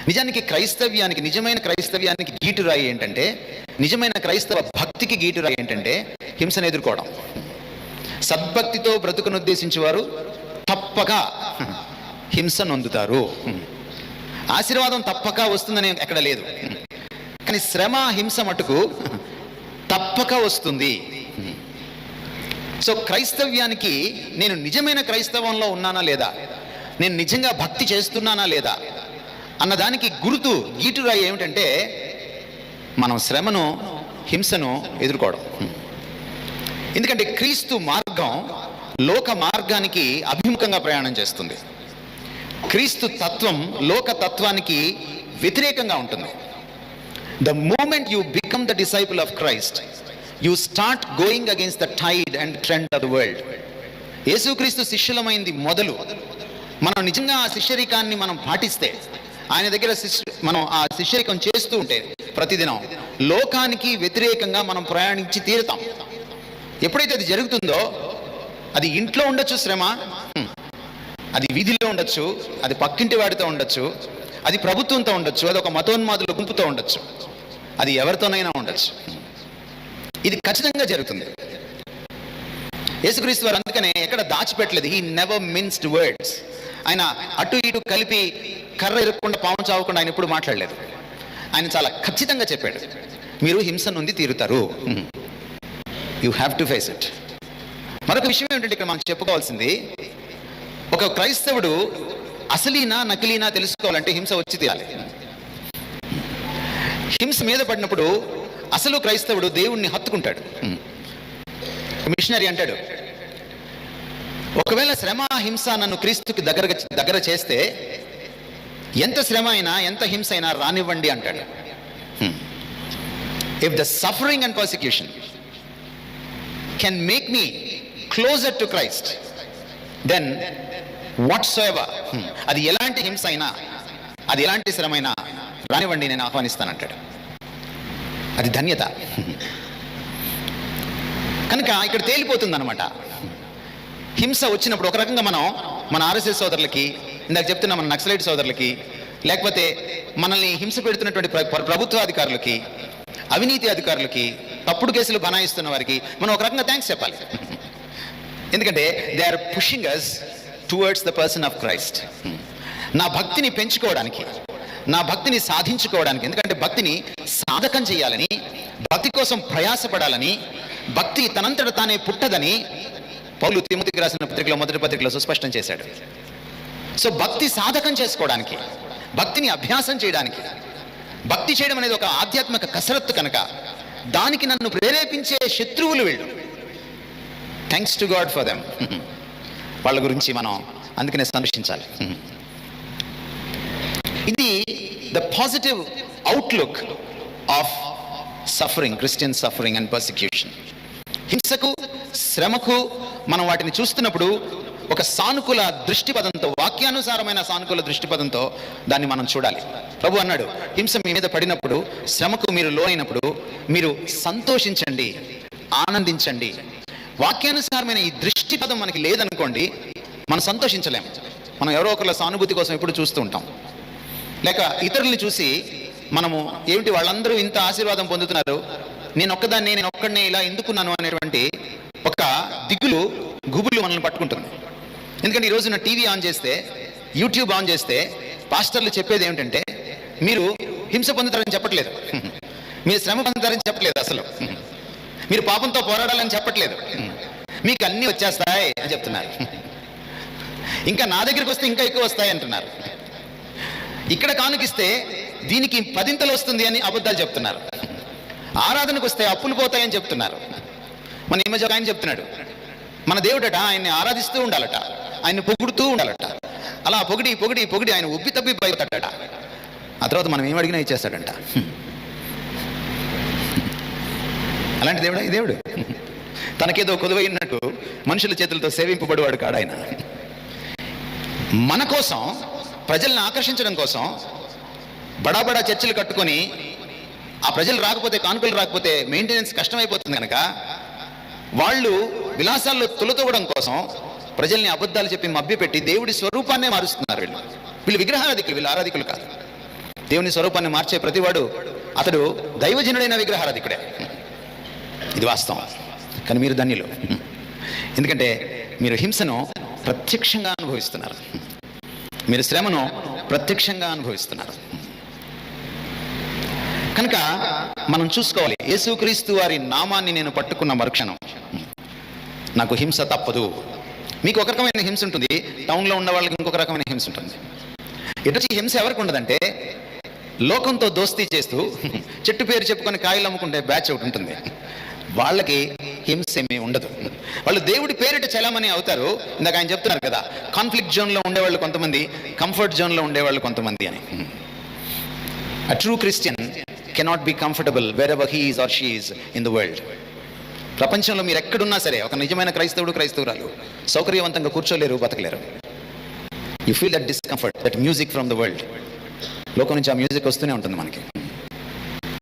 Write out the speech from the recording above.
నిజానికి క్రైస్తవ్యానికి, నిజమైన క్రైస్తవ్యానికి గీటురాయి ఏంటంటే, నిజమైన క్రైస్తవ భక్తికి గీటురాయి ఏంటంటే హింసను ఎదుర్కోవడం. సద్భక్తితో బ్రతుకును ఉద్దేశించే వారు తప్పక హింస నొందుతారు. ఆశీర్వాదం తప్పక వస్తుందని ఎక్కడ లేదు, కానీ శ్రమ, హింస మటుకు తప్పక వస్తుంది. సో క్రైస్తవ్యానికి నేను నిజమైన క్రైస్తవంలో ఉన్నానా లేదా, నేను నిజంగా భక్తి చేస్తున్నానా లేదా అన్నదానికి గుర్తు, గీటురాయి ఏమిటంటే మనం శ్రమను, హింసను ఎదుర్కోవడం. ఎందుకంటే క్రీస్తు మార్గం లోక మార్గానికి అభిముఖంగా ప్రయాణం చేస్తుంది. క్రీస్తు తత్వం లోక తత్వానికి వ్యతిరేకంగా ఉంటుంది. The moment you become the disciple of Christ, you start going against the tide and trend of the world. యేసుక్రీస్తు శిష్యులమైంది మొదలు మనం నిజంగా ఆ శిష్యరికాన్ని మనం పాటిస్తే, ఆయన దగ్గర మనం ఆ శిష్యరికం చేస్తూ ఉంటే ప్రతిదినం లోకానికి వ్యతిరేకంగా మనం ప్రయాణించి తీరుతాం. ఎప్పుడైతే అది జరుగుతుందో, అది ఇంట్లో ఉండొచ్చు శ్రమ, అది వీధిలో ఉండొచ్చు, అది పక్కింటి వాడితో ఉండొచ్చు, అది ప్రభుత్వంతో ఉండొచ్చు, అది ఒక మతోన్మాదుల గుంపుతో ఉండొచ్చు, అది ఎవరితోనైనా ఉండొచ్చు, ఇది ఖచ్చితంగా జరుగుతుంది. యేసుక్రీస్తు వారు అందుకనే ఎక్కడ దాచిపెట్టలేదు. He never minced words. ఆయన అటు ఇటు కలిపి కర్ర ఇరగకుండా పాము చావకుండా ఆయన ఎప్పుడు మాట్లాడలేదు. ఆయన చాలా ఖచ్చితంగా చెప్పాడు, మీరు హింస నుండి తీరుతారు, you have to face it. మరొక విషయం ఏంటంటే ఇక్కడ మనం చెప్పుకోవాల్సింది, ఒక క్రైస్తవుడు అసలీనా నకిలీనా తెలుసుకోవాలంటే హింస వచ్చి తీరాలి. హింస మీద పడినప్పుడు అసలు క్రైస్తవుడు దేవుణ్ణి హత్తుకుంటాడు. మిషనరీ అంటాడు, ఒకవేళ శ్రమ, హింస నన్ను క్రీస్తుకి దగ్గర చేస్తే ఎంత శ్రమ అయినా, ఎంత హింస అయినా రానివ్వండి అంటాడు. If the suffering and persecution can make me closer to Christ, then whatsoever, అది ఎలాంటి హింస అయినా, అది ఎలాంటి శ్రమ అయినా రానివ్వండి, నేను ఆహ్వానిస్తానంటాడు. అది ధన్యత. కనుక ఇక్కడ తేలిపోతుంది అనమాట. హింస వచ్చినప్పుడు ఒక రకంగా మనం మన ఆర్ఎస్ఎస్ సోదరులకి, ఇందాక చెప్తున్నా మన నక్సలైట్ సోదరులకి, లేకపోతే మనల్ని హింస పెడుతున్నటువంటి ప్రభుత్వాధికారులకి, అవినీతి అధికారులకి, తప్పుడు కేసులు బనాయిస్తున్న వారికి మనం ఒక రకంగా థ్యాంక్స్ చెప్పాలి. ఎందుకంటే they are pushing us towards the person of Christ. నా భక్తిని పెంచుకోవడానికి, నా భక్తిని సాధించుకోవడానికి, ఎందుకంటే భక్తిని సాధకం చేయాలని, భక్తి కోసం ప్రయాసపడాలని, భక్తి తనంతట తానే పుట్టదని పౌలు తిమోతికి రాసిన పత్రికలో, మొదటి పత్రికలో సుస్పష్టం చేశాడు. సో భక్తి సాధకం చేసుకోవడానికి, భక్తిని అభ్యాసం చేయడానికి, భక్తి చేయడం అనేది ఒక ఆధ్యాత్మిక కసరత్తు కనుక దానికి నన్ను ప్రేరేపించే శత్రువులు వీళ్ళు. Thanks to God for them. వాళ్ళ గురించి మనం అందుకనే సంరక్షించాలి. ఇది the positive outlook of suffering, Christian suffering and persecution. హింసకు, శ్రమకు మనం వాటిని చూస్తున్నప్పుడు ఒక సానుకూల దృష్టిపథంతో, వాక్యానుసారమైన సానుకూల దృష్టిపథంతో దాన్ని మనం చూడాలి. ప్రభు అన్నాడు, హింస మీ మీద పడినప్పుడు, శ్రమకు మీరు లోనైనప్పుడు మీరు సంతోషించండి, ఆనందించండి. వాక్యానుసారమైన ఈ దృష్టిపథం మనకి లేదనుకోండి, మనం సంతోషించలేము. మనం ఎవరో ఒకళ్ళ సానుభూతి కోసం ఎప్పుడు చూస్తూ ఉంటాం, లేక ఇతరుల్ని చూసి మనము ఏమిటి వాళ్ళందరూ ఇంత ఆశీర్వాదం పొందుతున్నారు, నేను ఒక్కడినే ఇలా ఎందుకున్నాను అనేటువంటి ఒక దిగులు, గుబులు మనల్ని పట్టుకుంటుంది. ఎందుకంటే ఈ రోజున టీవీ ఆన్ చేస్తే, యూట్యూబ్ ఆన్ చేస్తే పాస్టర్లు చెప్పేది ఏమిటంటే, మీరు హింస పొందుతారని చెప్పట్లేదు, మీరు శ్రమ పొందుతారని చెప్పట్లేదు, అసలు మీరు పాపంతో పోరాడాలని చెప్పట్లేదు, మీకు అన్నీ వచ్చేస్తాయి అని చెప్తున్నారు. ఇంకా నా దగ్గరికి వస్తే ఇంకా ఎక్కువ వస్తాయి అంటున్నారు. ఇక్కడ కానుకిస్తే దీనికి 10 వస్తుంది అని అబద్ధాలు చెప్తున్నారు. ఆరాధనకు వస్తే అప్పులు పోతాయని చెప్తున్నారు. మన ఈ మధ్య ఆయన చెప్తున్నాడు, మన దేవుడట ఆయన్ని ఆరాధిస్తూ ఉండాలట, ఆయన్ని పొగుడుతూ ఉండాలట. అలా పొగిడి పొగిడి పొగిడి ఆయన ఉబ్బి తబ్బి బయటట. ఆ తర్వాత మనం ఏం అడిగినా ఇచ్చేస్తాడంట. అలాంటి దేవుడా ఈ దేవుడు? తనకేదో కొలువైనట్టు మనుషుల చేతులతో సేవింపబడేవాడు కాడు ఆయన. మన కోసం, ప్రజల్ని ఆకర్షించడం కోసం బడా చర్చలు కట్టుకొని, ఆ ప్రజలు రాకపోతే, కానుకలు రాకపోతే మెయింటెనెన్స్ కష్టమైపోతుంది కనుక వాళ్ళు విలాసాల్లో తులతూగడం కోసం ప్రజల్ని అబద్ధాలు చెప్పి మభ్యపెట్టి దేవుడి స్వరూపాన్నే మారుస్తున్నారు. వీళ్ళు విగ్రహారాధికులు, వీళ్ళు ఆరాధికులు కాదు. దేవుని స్వరూపాన్ని మార్చే ప్రతివాడు అతడు దైవజనుడైన విగ్రహారాధికుడే. ఇది వాస్తవం. కానీ మీరు ధన్యులు, ఎందుకంటే మీరు హింసను ప్రత్యక్షంగా అనుభవిస్తున్నారు, మీరు శ్రమను ప్రత్యక్షంగా అనుభవిస్తున్నారు. కనుక మనం చూసుకోవాలి, యేసుక్రీస్తు వారి నామాన్ని నేను పట్టుకున్న మరుక్షణం నాకు హింస తప్పదు. మీకు ఒక రకమైన హింస ఉంటుంది, టౌన్లో ఉన్న వాళ్ళకి ఇంకొక రకమైన హింస ఉంటుంది. ఇటు హింస ఎవరికి ఉండదంటే, లోకంతో దోస్తీ చేస్తూ చెట్టు పేరు చెప్పుకొని కాయలు అమ్ముకుంటే బ్యాచ్ ఒకటి ఉంటుంది, వాళ్ళకి హింస ఏమీ ఉండదు. వాళ్ళు దేవుడి పేరిట చలామణి అవుతారు. ఇందాక ఆయన చెప్తున్నారు కదా, కాన్ఫ్లిక్ట్ జోన్లో ఉండేవాళ్ళు కొంతమంది, కంఫర్ట్ జోన్లో ఉండేవాళ్ళు కొంతమంది అని. A true Christian cannot be comfortable wherever he is or she is in the world. ప్రపంచంలో మీరు ఎక్కడున్నా సరే, ఒక నిజమైన క్రైస్తవుడు క్రైస్తవురాలు సౌకర్యవంతంగా కూర్చోలేరు, బతకలేరు. You feel that discomfort, that music from the world. లోకం నుంచి ఆ మ్యూజిక్ వస్తూనే ఉంటుంది మనకి.